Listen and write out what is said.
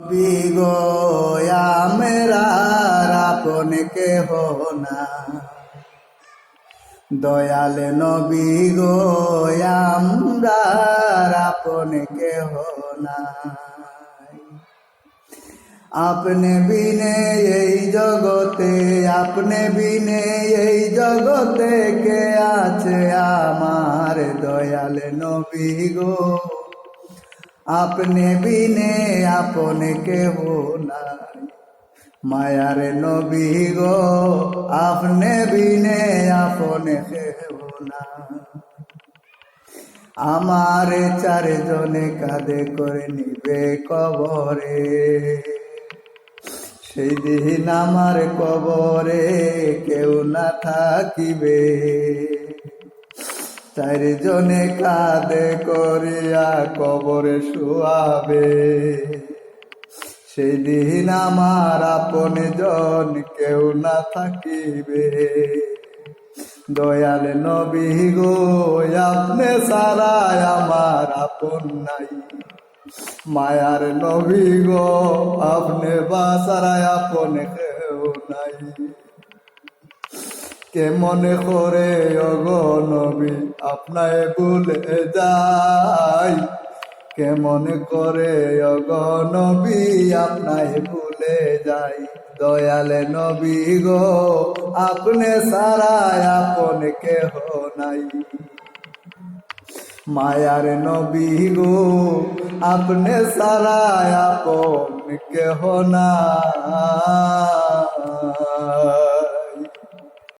বিগো আমরার আপন কেহ না, দয়াল নবী গো আমরার আপন কেহ না। আপনি বিনে এই জগতে, আপনি বিনে এই জগতে কে আছে আমার দয়াল নবী গো। আপনি বিনে আপন কেহ নাই, মায়ার নবী গো আপনি বিনে আপন কেহ নাই। আমার চারজনে কাঁধে করে নিবে কবরে, সেই দিন আমার কবরে কেউ না থাকিবে। চারজনে কাঁধে করিয়া কবরে শুয়াবে, সেই দিন আমার আপন জন কেউ না থাকিবে। দয়াল নবী গো আপনি ছাড়া আমার আপন নাই, মায়ার নবী গো আপনি বাসারা আপন কেউ নাই। কেমন করে ওগো নবী আপনায় ভুলে যাই, কেমন করে ওগো নবী আপনায় ভুলে যাই। দয়াল নবী গো আপনি ছাড়া আপন কেহ নাই, মায়ার নবী গো আপনি ছাড়া আপন কেহ না।